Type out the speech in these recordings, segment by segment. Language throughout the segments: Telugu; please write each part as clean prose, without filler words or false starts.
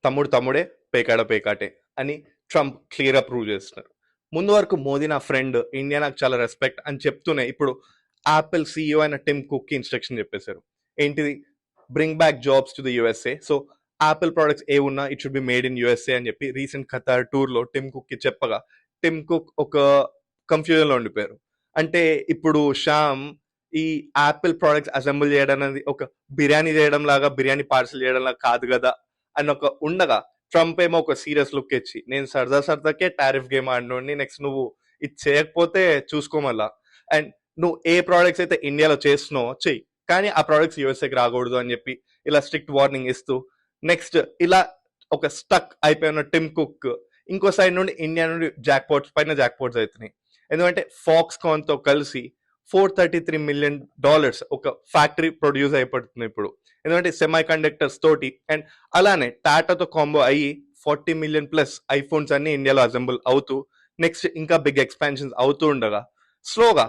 తమ్ముడు తమ్ముడే, పేకాడ పేకాటే అని ట్రంప్ క్లియర్గా ప్రూవ్ చేస్తున్నారు. ముందు వరకు మోదీ నా ఫ్రెండ్, ఇండియా నాకు చాలా రెస్పెక్ట్ అని చెప్తూనే ఇప్పుడు యాపిల్ సీఈఓ అయిన టిమ్ కుక్ కి ఇన్స్ట్రక్షన్ చెప్పేశారు. ఏంటిది? Bring back jobs to the USA. So Apple products ఏ ఉన్నా it should be made in USA అని చెప్పి రీసెంట్ ఖతార్ టూర్ లో టిమ్ కుక్ కి చెప్పగా టిమ్ కుక్ ఒక కన్ఫ్యూజన్ లో ఉండిపోయారు. అంటే ఇప్పుడు శ్యామ్ ఈ యాపిల్ ప్రోడక్ట్స్ అసెంబుల్ చేయడం అనేది ఒక బిర్యానీ చేయడం లాగా, బిర్యానీ పార్సల్ చేయడం లాగా కాదు కదా అని ఒక ఉండగా, ట్రంప్ ఏమో ఒక సీరియస్ లుక్ ఇచ్చి నేను సరదాకే టారిఫ్ గేమ్ ఆడినోడిని, నెక్స్ట్ నువ్వు ఇది చేయకపోతే చూసుకోమల్లా, అండ్ నువ్వు ఏ ప్రోడక్ట్స్ అయితే ఇండియాలో చేస్తున్నావో చెయ్యి, కానీ ఆ ప్రోడక్ట్స్ యూఎస్ఏకి రాకూడదు అని చెప్పి ఇలా స్ట్రిక్ట్ వార్నింగ్ ఇస్తూ నెక్స్ట్ ఇలా ఒక స్టక్ అయిపోయిన టిమ్ కుక్ ఇంకో సైడ్ నుండి ఇండియా నుండి జాక్పాట్స్ పైన జాక్పాట్స్ అవుతున్నాయి. ఎందుకంటే ఫాక్స్కాన్ తో కలిసి $433 million ఒక ఫ్యాక్టరీ ప్రొడ్యూస్ అయిపోతుంది ఇప్పుడు. ఎందుకంటే సెమీ కండక్టర్స్ తోటి, అండ్ అలానే టాటాతో కాంబో అయ్యి 40 million ప్లస్ ఐఫోన్స్ అన్ని ఇండియాలో అసెంబుల్ అవుతూ నెక్స్ట్ ఇంకా బిగ్ ఎక్స్పాన్షన్స్ అవుతూ ఉండగా స్లోగా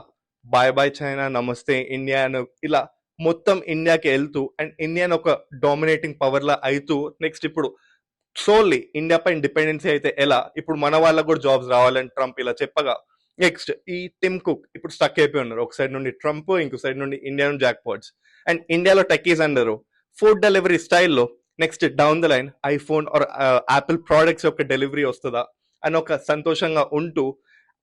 బాయ్ బాయ్ చైనా, నమస్తే ఇండియా ఇలా మొత్తం ఇండియాకి వెళ్తూ అండ్ ఇండియాని ఒక డామినేటింగ్ పవర్ లా అవుతూ నెక్స్ట్ ఇప్పుడు సోల్లీ ఇండియా పైన డిపెండెన్సీ అయితే ఎలా, ఇప్పుడు మన వాళ్ళకు కూడా జాబ్స్ రావాలని ట్రంప్ ఇలా చెప్పగా నెక్స్ట్ ఈ టిమ్ కుక్ ఇప్పుడు స్టక్ అయిపోయి ఉన్నారు. ఒక సైడ్ నుండి ట్రంప్, ఇంకో సైడ్ నుండి ఇండియా నుండి జాక్పాట్స్, అండ్ ఇండియాలో టెక్కీస్ అందరు ఫుడ్ డెలివరీ స్టైల్లో next down the line iPhone or Apple products యొక్క డెలివరీ వస్తుందా అని ఒక సంతోషంగా ఉంటూ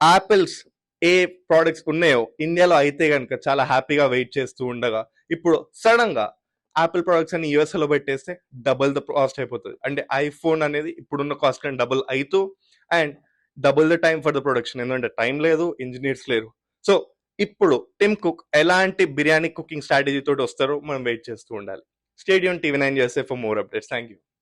యాపిల్స్ ఏ ప్రోడక్ట్స్ ఉన్నాయో ఇండియాలో అయితే కనుక చాలా హ్యాపీగా వెయిట్ చేస్తూ ఉండగా ఇప్పుడు సడన్ గా యాపిల్ ప్రోడక్ట్స్ అన్ని యూఎస్ఏ లో పెట్టేస్తే డబుల్ ద కాస్ట్ అయిపోతుంది. అంటే ఐఫోన్ అనేది ఇప్పుడున్న కాస్ట్ కంటే డబుల్ అవుతూ and double the time for the production, ఎందుకంటే టైం లేదు, ఇంజనీర్స్ లేరు. సో ఇప్పుడు టిమ్ కుక్ ఎలాంటి బిర్యానీ కుకింగ్ స్ట్రాటజీ తోటి వస్తారో మనం వెయిట్ చేస్తూ ఉండాలి. స్టేడియం టీవీ 9 చేస్తే for more updates. Thank you.